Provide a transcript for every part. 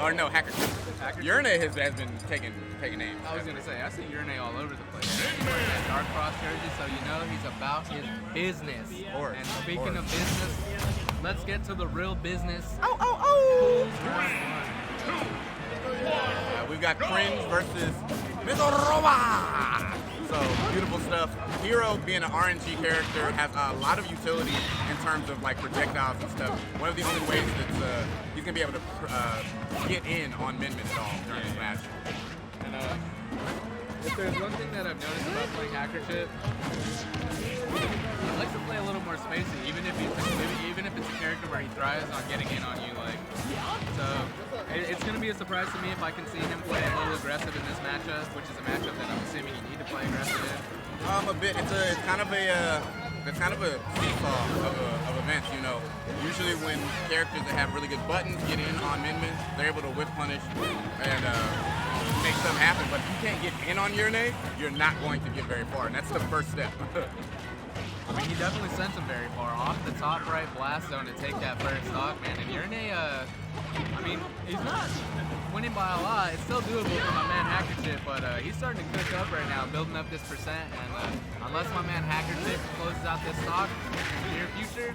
Or no, Hackerchip. Yrneh has been taking names. I was gonna say, I see Yrneh all over the place. He's wearing that Dark Cross jersey, so you know he's about his business. And speaking of business, let's get to the real business. We've got Cringe versus Mizoroba. So beautiful stuff. Hero, being an RNG character, has a lot of utility in terms of like projectiles and stuff. One of the only ways that he's gonna be able to get in on MinMin at all during this match. And if there's one thing that I've noticed about playing Hackerchip, he likes to play a little more spacey, even if it's a character where he thrives on getting in on you. Like, so it's gonna be a surprise to me if I can see him play a little aggressive in this matchup, which is a matchup that I'm assuming you need to play aggressive in. A bit. It's kind of a seesaw of events. You know, usually when characters that have really good buttons get in on MinMin, they're able to whip punish and make something happen. But if you can't get in on Yrneh, you're not going to get very far, and that's the first step. I mean, he definitely sent him very far off the top right blast zone to take that first stock, man. And Yrneh, I mean, he's not winning by a lot. It's still doable for my man Hackerchip, but he's starting to cook up right now, building up this percent. And unless my man Hackerchip closes out this stock in the near future,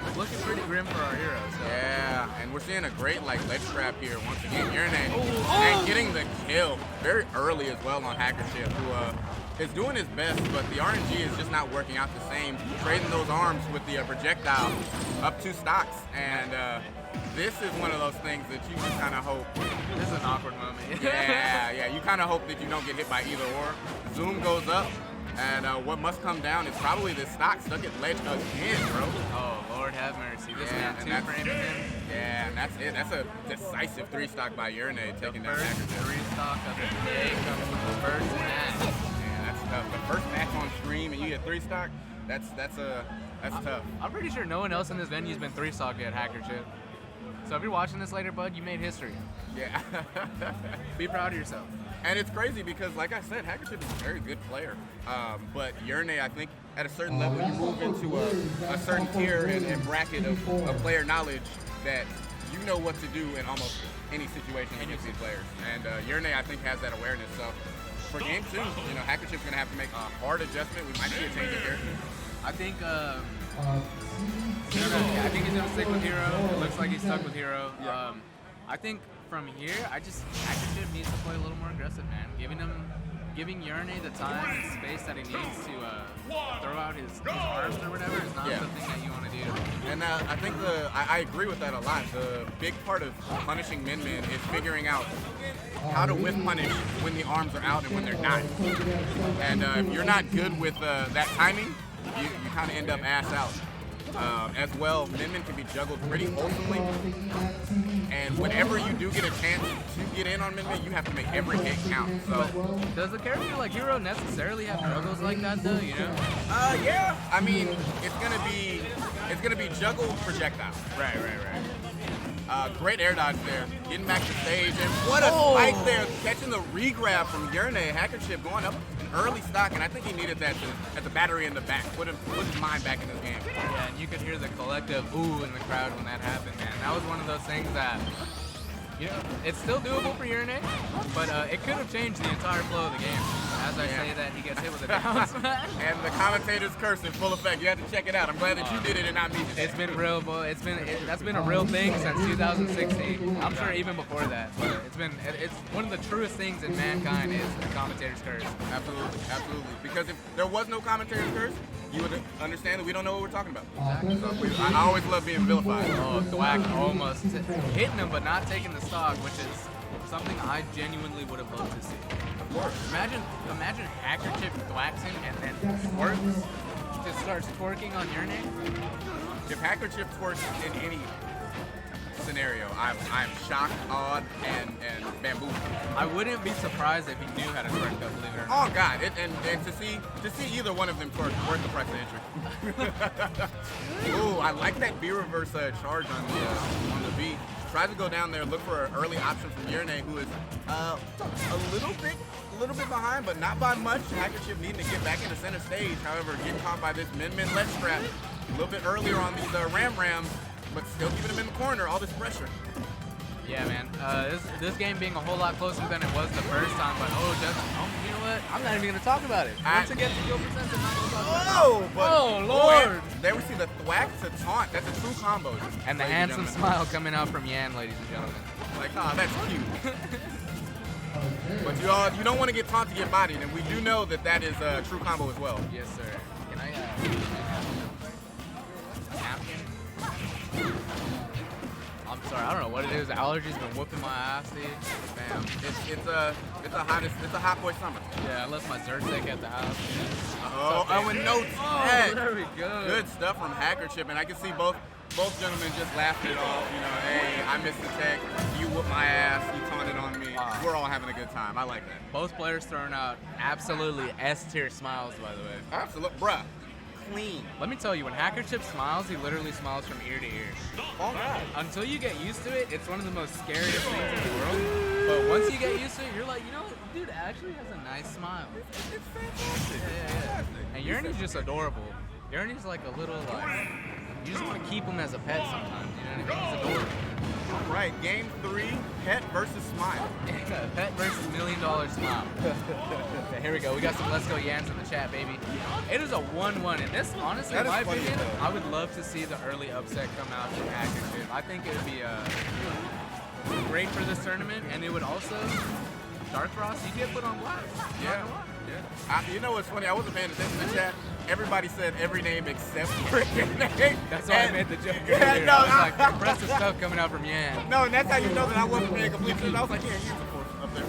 it's looking pretty grim for our hero. So. Yeah, and we're seeing a great ledge trap here once again. Yrneh and getting the kill very early as well on Hackerchip, who is doing his best, but the RNG is just not working out the same. Trading those arms with the projectile up 2 stocks, and this is one of those things that you just kind of hope. This is an awkward moment. yeah, you kind of hope that you don't get hit by either or. Zoom goes up, and what must come down is probably this stock stuck at ledge again, bro. Oh, Lord have mercy. This man 2-framing him. Yeah, and that's it. That's a decisive 3-stock by Yrneh, taking down Hackerchip. 3-stock of the day comes from the first match. The first match on stream and you get 3-stock, that's tough. I'm pretty sure no one else in this venue's been 3-stock at Hackerchip. So if you're watching this later, bud, you made history. Yeah. Be proud of yourself. And it's crazy because, like I said, Hackerchip is a very good player. But Yrneh, I think, at a certain level, you move into a certain tier and bracket of player knowledge that you know what to do in almost any situation against these players. And Yrneh, I think, has that awareness. So for game 2, you know, Hackerchip's going to have to make a hard adjustment. We might see a change in character. I think I think he's going to stick with Hero. It looks like he's stuck with Hero. Yeah. I think from here, Hackerchip needs to play a little more aggressive, man. Giving Yrneh the time and space that he needs to throw out his arms or whatever is not the thing that you want to do. And I think I agree with that a lot. The big part of punishing MinMin is figuring out how to whip punish when the arms are out and when they're not. And if you're not good with that timing, you kind of end up ass out. As well, MinMin can be juggled pretty wholesomely. And whenever you do get a chance to get in on MinMin, you have to make every hit count. So, does a character like Hero necessarily have juggles like that, though? You know? Yeah. I mean, it's gonna be juggle projectile. Right. Great air dodge there, getting back to stage, and what a spike there, catching the regrab from Yrneh. Hackerchip going up an early stock, and I think he needed that as a battery in the back, put his mind back in this game. Yeah, and you could hear the collective ooh in the crowd when that happened, man. That was one of those things that, you know, it's still doable for Yrneh, but it could have changed the entire flow of the game. As I say that, he gets hit with a down smash. And the commentator's curse in full effect. You have to check it out. I'm glad that you did it and not me today. It's been real, boy. That's been a real thing since 2016. I'm sure even before that. But it's one of the truest things in mankind is the commentator's curse. Absolutely. Because if there was no commentator's curse, you would understand that we don't know what we're talking about. Exactly. So I always love being vilified. Oh, Thwack almost hitting him, but not taking the stock, which is something I genuinely would have loved to see. Of course. Imagine Hackerchip thwacks him and then twerks. Just starts twerking on Yrneh. If Hackerchip twerks in any scenario, I'm shocked, awed, and bamboozled. I wouldn't be surprised if he knew how to twerk though, believe it or not. Oh God! And to see either one of them twerk worth the price of entry. Ooh, I like that B reverse charge on the B. Tries to go down there, look for an early option from Yrneh, who is a little bit behind, but not by much. Hackerchip needing to get back into center stage. However, getting caught by this MinMin ledge trap a little bit earlier on these rams, but still keeping him in the corner. All this pressure. Yeah, man. This game being a whole lot closer than it was the first time, but you know what? I'm not even gonna talk about it. Once it gets to kill percent, I'm not gonna talk about it. Oh, Lord! There we see the thwack to taunt. That's a true combo. And the handsome smile coming out from Yan, ladies and gentlemen. Like, oh, that's cute. But you don't want to get taunt to get bodied, and we do know that that is a true combo as well. Yes, sir. Can I napkin? I'm sorry, I don't know what it is. Allergies been whooping my ass, dude. Bam. It's a hot boy summer. Yeah, I left my Zyrtec at the house. Oh, and no tech. There we go. Good stuff from Hackerchip, and I can see both gentlemen just laughing it off. You know, hey, I missed the tech. You whooped my ass. You taunted on me. We're all having a good time. I like that. Both players throwing out absolutely S-tier smiles, by the way. Absolutely, bruh. Clean. Let me tell you, when Hackerchip smiles, he literally smiles from ear to ear. Oh, God. Until you get used to it, it's one of the most scariest things in the world. But once you get used to it, you're like, you know, dude actually has a nice smile. It's fantastic. Yeah. And Yrneh's just adorable. Yrneh's like a little, like, you just want to keep him as a pet sometimes, you know what I mean? He's adorable. All right, game 3, pet versus smile. Pet versus $1 million smile. Okay, here we go. We got some Let's Go Yans in the chat, baby. It is a 1-1, and this, honestly, in my opinion, I would love to see the early upset come out from Hackerchip. I think it would be great for this tournament, and it would also, Dark Frost, you get put on blast. Yeah. You know what's funny? I wasn't paying attention to the chat. Everybody said every name except freaking name. That's why I made the joke. Yeah, no, I was like, impressive stuff coming out from Yan. No, and that's how you know that I wasn't paying complete attention. I was like, yeah, he's of course up there.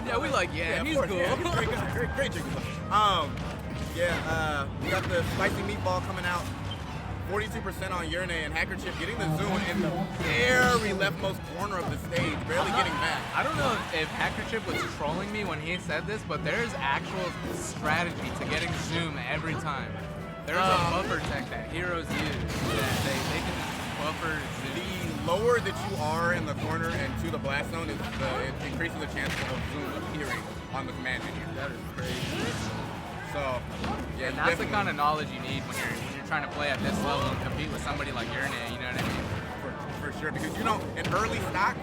Yeah, we like Yan. He's cool. Yeah, he's great jiggle. We got the spicy meatball coming out. 42% on Yrneh, and Hackerchip getting the zoom in the very leftmost corner of the stage, barely getting back. I don't know if Hackerchip was trolling me when he said this, but there's actual strategy to getting zoom every time. There's a buffer tech that heroes use that they can buffer zoom. The lower that you are in the corner and to the blast zone, it increases the chance of zoom appearing on the command menu. That is crazy. So, yeah, and that's the kind of knowledge you need when you're trying to play at this level and compete with somebody like Yrneh, you know what I mean? For sure, because you know, an early stock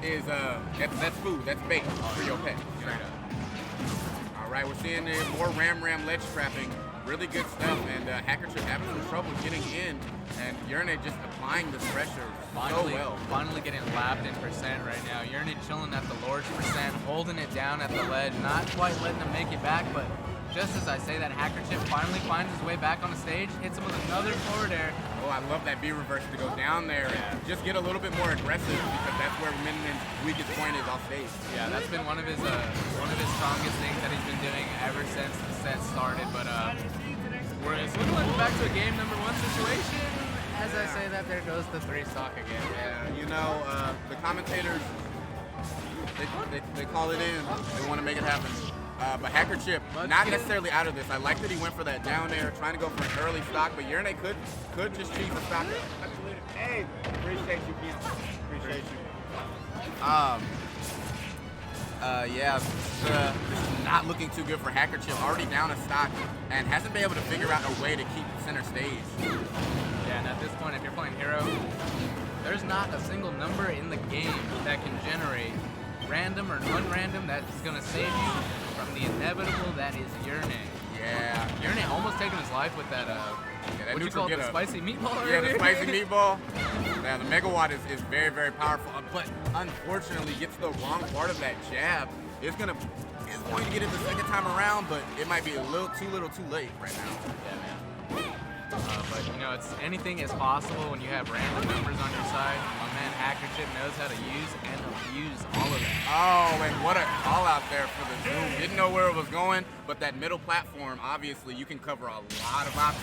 is that's food, that's bait for your pet. Straight up. All right, we're seeing more ram ledge trapping, really good stuff, and Hackerchip having some trouble getting in, and Yrneh just applying this pressure so well. Finally getting lapped in percent right now. Yrneh chilling at the Lord's percent, holding it down at the ledge, not quite letting him make it back, but just as I say that, Hackerchip finally finds his way back on the stage, hits him with another forward air. Oh, I love that B reverse to go down there and just get a little bit more aggressive, because that's where MinMin's weakest point is off stage. Yeah, that's been one of his strongest things that he's been doing ever since the set started. But it's looking like we're back to a game number 1 situation. As I say that, there goes the 3 stock again. Yeah, you know, the commentators, they call it in. They want to make it happen. But Hackerchip, not necessarily out of this. I like that he went for that down air, trying to go for an early stock, but Yrneh could just cheese the stock. Hey, appreciate you, Kim. Appreciate you. This is not looking too good for Hackerchip. Already down a stock and hasn't been able to figure out a way to keep center stage. Yeah, and at this point, if you're playing hero, there's not a single number in the game that can generate random or non-random that's going to save you from the inevitable that is Yrneh. Yeah. Yrneh almost taking his life with that, what you call it, the spicy meatball? Yeah, the spicy meatball. Yeah, the megawatt is very, very powerful, but unfortunately gets the wrong part of that jab. It's going to get it the second time around, but it might be a little too late right now. Yeah, man. But you know, anything is possible when you have random numbers on your side. My man Hackerchip knows how to use and abuse all of that. Oh, and what a call out there for the zoom. Didn't know where it was going, but that middle platform, obviously, you can cover a lot of options.